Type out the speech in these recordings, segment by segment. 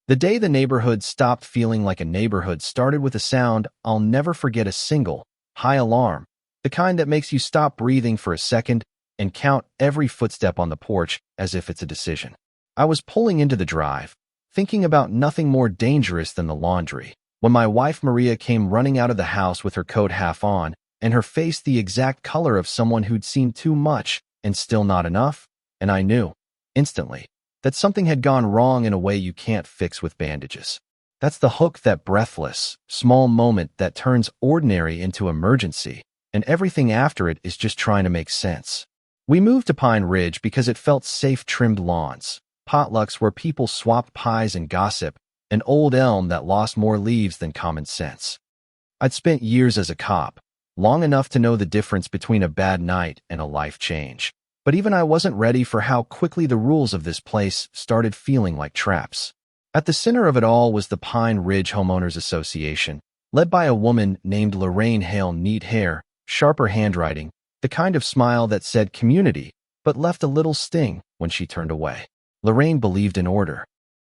The day the neighborhood stopped feeling like a neighborhood started with a sound I'll never forget, a single, high alarm, the kind that makes you stop breathing for a second and count every footstep on the porch as if it's a decision. I was pulling into the drive, thinking about nothing more dangerous than the laundry, when my wife Maria came running out of the house with her coat half on and her face the exact color of someone who'd seen too much and still not enough, and I knew, instantly, that something had gone wrong in a way you can't fix with bandages. That's the hook, that breathless, small moment that turns ordinary into emergency, and everything after it is just trying to make sense. We moved to Pine Ridge because it felt safe. Trimmed lawns, potlucks where people swapped pies and gossip, an old elm that lost more leaves than common sense. I'd spent years as a cop, long enough to know the difference between a bad night and a life change. But even I wasn't ready for how quickly the rules of this place started feeling like traps. At the center of it all was the Pine Ridge Homeowners Association, led by a woman named Lorraine Hale. Neat hair, sharper handwriting, the kind of smile that said community, but left a little sting when she turned away. Lorraine believed in order.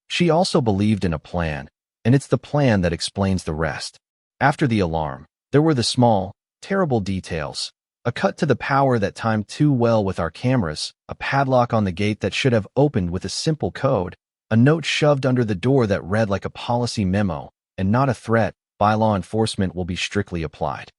She also believed in a plan, and it's the plan that explains the rest. After the alarm, there were the small, terrible details. A cut to the power that timed too well with our cameras, a padlock on the gate that should have opened with a simple code, a note shoved under the door that read like a policy memo, and not a threat, by law enforcement will be strictly applied.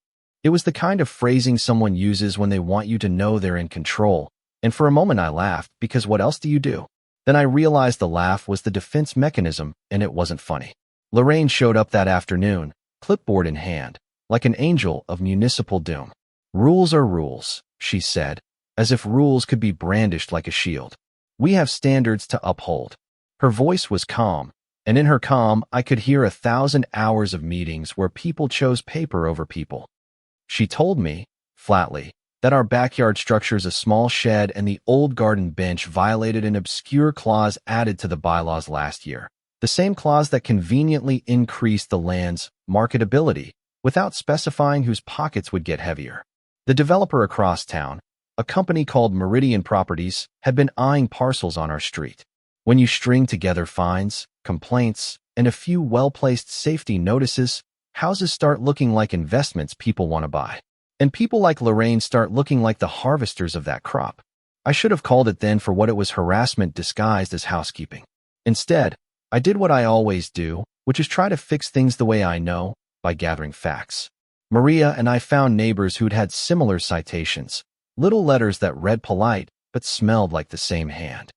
It was the kind of phrasing someone uses when they want you to know they're in control, and for a moment I laughed, because what else do you do? Then I realized the laugh was the defense mechanism, and it wasn't funny. Lorraine showed up that afternoon, clipboard in hand, like an angel of municipal doom. "Rules are rules," she said, as if rules could be brandished like a shield. "We have standards to uphold." Her voice was calm, and in her calm I could hear 1,000 hours of meetings where people chose paper over people. She told me, flatly, that our backyard structure's a small shed and the old garden bench violated an obscure clause added to the bylaws last year, the same clause that conveniently increased the land's marketability without specifying whose pockets would get heavier. The developer across town, a company called Meridian Properties, had been eyeing parcels on our street. When you string together fines, complaints, and a few well-placed safety notices, houses start looking like investments people want to buy. And people like Lorraine start looking like the harvesters of that crop. I should have called it then for what it was: harassment disguised as housekeeping. Instead, I did what I always do, which is try to fix things the way I know, by gathering facts. Maria and I found neighbors who'd had similar citations, little letters that read polite but smelled like the same hand.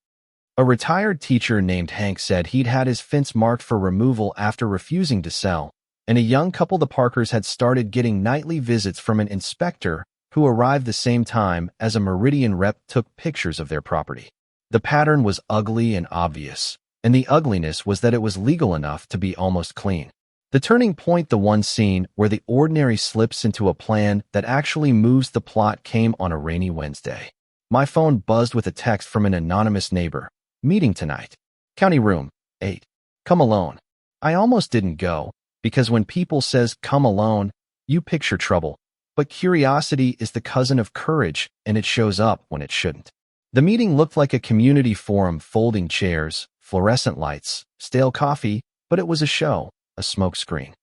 A retired teacher named Hank said he'd had his fence marked for removal after refusing to sell, and a young couple, the Parkers, had started getting nightly visits from an inspector who arrived the same time as a Meridian rep took pictures of their property. The pattern was ugly and obvious, and the ugliness was that it was legal enough to be almost clean. The turning point, the one scene where the ordinary slips into a plan that actually moves the plot, came on a rainy Wednesday. My phone buzzed with a text from an anonymous neighbor. "Meeting tonight. County room, 8. Come alone." I almost didn't go, because when people says "come alone," you picture trouble. But curiosity is the cousin of courage, and it shows up when it shouldn't. The meeting looked like a community forum: folding chairs, fluorescent lights, stale coffee, but it was a show, a smokescreen.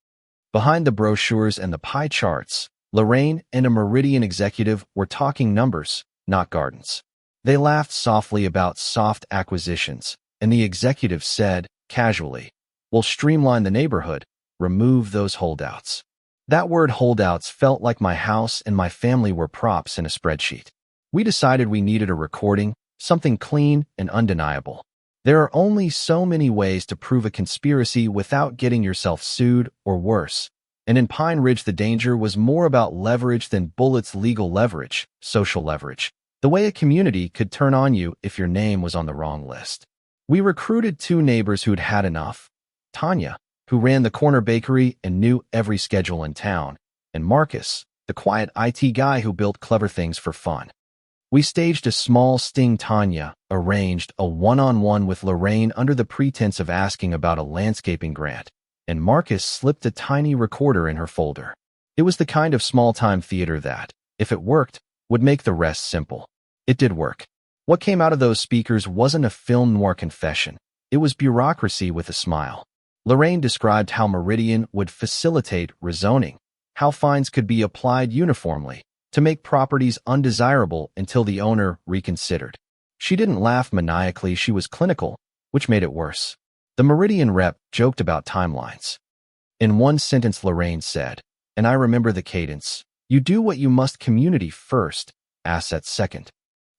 Behind the brochures and the pie charts, Lorraine and a Meridian executive were talking numbers, not gardens. They laughed softly about soft acquisitions, and the executive said, casually, "We'll streamline the neighborhood, remove those holdouts." That word holdouts felt like my house and my family were props in a spreadsheet. We decided we needed a recording, something clean and undeniable. There are only so many ways to prove a conspiracy without getting yourself sued or worse. And in Pine Ridge, the danger was more about leverage than bullets: legal leverage, social leverage, the way a community could turn on you if your name was on the wrong list. We recruited 2 neighbors who'd had enough: Tanya, who ran the corner bakery and knew every schedule in town, and Marcus, the quiet IT guy who built clever things for fun. We staged a small sting. Tanya arranged a one-on-one with Lorraine under the pretense of asking about a landscaping grant, and Marcus slipped a tiny recorder in her folder. It was the kind of small-time theater that, if it worked, would make the rest simple. It did work. What came out of those speakers wasn't a film noir confession. It was bureaucracy with a smile. Lorraine described how Meridian would facilitate rezoning, how fines could be applied uniformly to make properties undesirable until the owner reconsidered. She didn't laugh maniacally, she was clinical, which made it worse. The Meridian rep joked about timelines. In one sentence, Lorraine said, and I remember the cadence, "You do what you must, community first, assets second."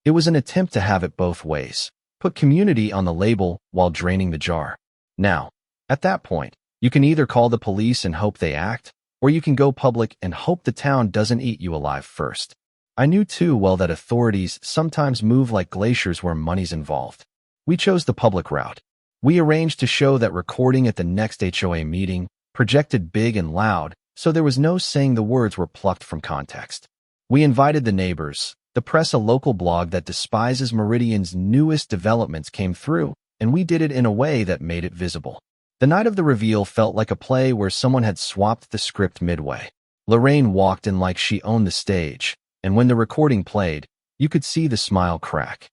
It was an attempt to have it both ways. Put community on the label while draining the jar. Now, at that point, you can either call the police and hope they act, or you can go public and hope the town doesn't eat you alive first. I knew too well that authorities sometimes move like glaciers where money's involved. We chose the public route. We arranged to show that recording at the next HOA meeting, projected big and loud, so there was no saying the words were plucked from context. We invited the neighbors. The press, a local blog that despises Meridian's newest developments, came through, and we did it in a way that made it visible. The night of the reveal felt like a play where someone had swapped the script midway. Lorraine walked in like she owned the stage, and when the recording played, you could see the smile crack.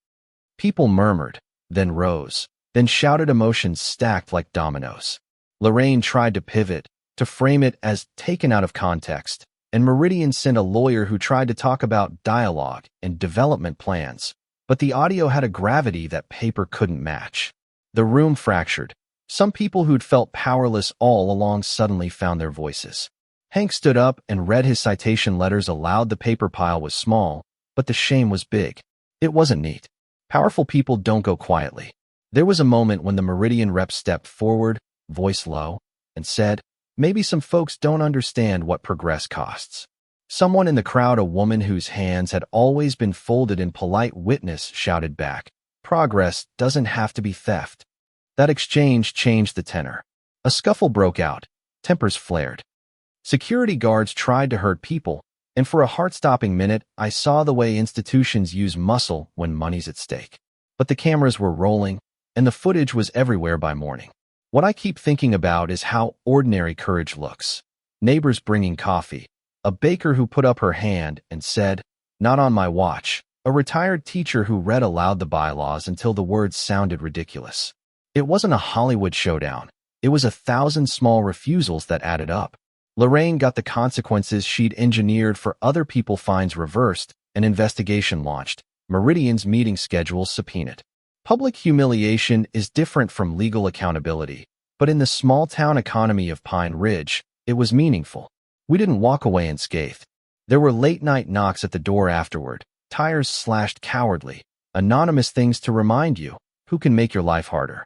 People murmured, then rose, then shouted, emotions stacked like dominoes. Lorraine tried to pivot, to frame it as taken out of context, and Meridian sent a lawyer who tried to talk about dialogue and development plans, but the audio had a gravity that paper couldn't match. The room fractured. Some people who'd felt powerless all along suddenly found their voices. Hank stood up and read his citation letters aloud. The paper pile was small, but the shame was big. It wasn't neat. Powerful people don't go quietly. There was a moment when the Meridian rep stepped forward, voice low, and said, "Maybe some folks don't understand what progress costs." Someone in the crowd, a woman whose hands had always been folded in polite witness, shouted back, "Progress doesn't have to be theft." That exchange changed the tenor. A scuffle broke out. Tempers flared. Security guards tried to hurt people, and for a heart-stopping minute, I saw the way institutions use muscle when money's at stake. But the cameras were rolling, and the footage was everywhere by morning. What I keep thinking about is how ordinary courage looks. Neighbors bringing coffee, a baker who put up her hand and said, "Not on my watch," a retired teacher who read aloud the bylaws until the words sounded ridiculous. It wasn't a Hollywood showdown. It was 1,000 small refusals that added up. Lorraine got the consequences she'd engineered for other people, fines reversed, an investigation launched, Meridian's meeting schedule subpoenaed. Public humiliation is different from legal accountability, but in the small-town economy of Pine Ridge, it was meaningful. We didn't walk away unscathed. There were late-night knocks at the door afterward, tires slashed cowardly, anonymous things to remind you who can make your life harder.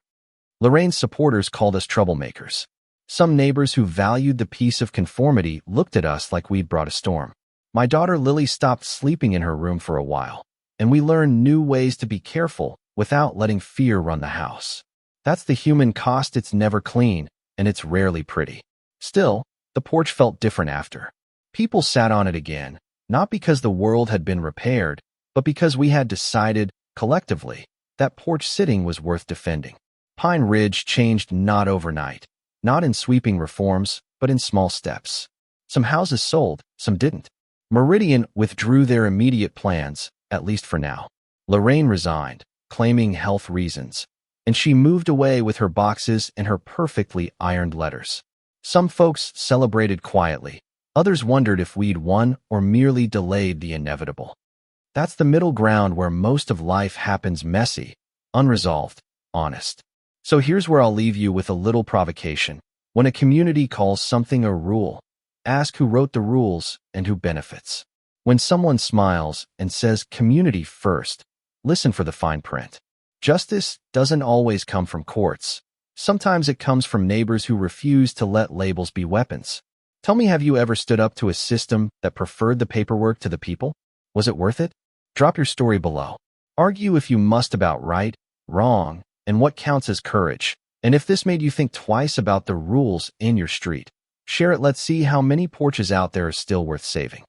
Lorraine's supporters called us troublemakers. Some neighbors who valued the peace of conformity looked at us like we'd brought a storm. My daughter Lily stopped sleeping in her room for a while, and we learned new ways to be careful without letting fear run the house. That's the human cost. It's never clean, and it's rarely pretty. Still, the porch felt different after. People sat on it again, not because the world had been repaired, but because we had decided, collectively, that porch sitting was worth defending. Pine Ridge changed not overnight, not in sweeping reforms, but in small steps. Some houses sold, some didn't. Meridian withdrew their immediate plans, at least for now. Lorraine resigned, claiming health reasons, and she moved away with her boxes and her perfectly ironed letters. Some folks celebrated quietly. Others wondered if we'd won or merely delayed the inevitable. That's the middle ground where most of life happens: messy, unresolved, honest. So here's where I'll leave you with a little provocation. When a community calls something a rule, ask who wrote the rules and who benefits. When someone smiles and says community first, listen for the fine print. Justice doesn't always come from courts. Sometimes it comes from neighbors who refuse to let labels be weapons. Tell me, have you ever stood up to a system that preferred the paperwork to the people? Was it worth it? Drop your story below. Argue if you must about right, wrong, and what counts as courage. And if this made you think twice about the rules in your street, share it. Let's see how many porches out there are still worth saving.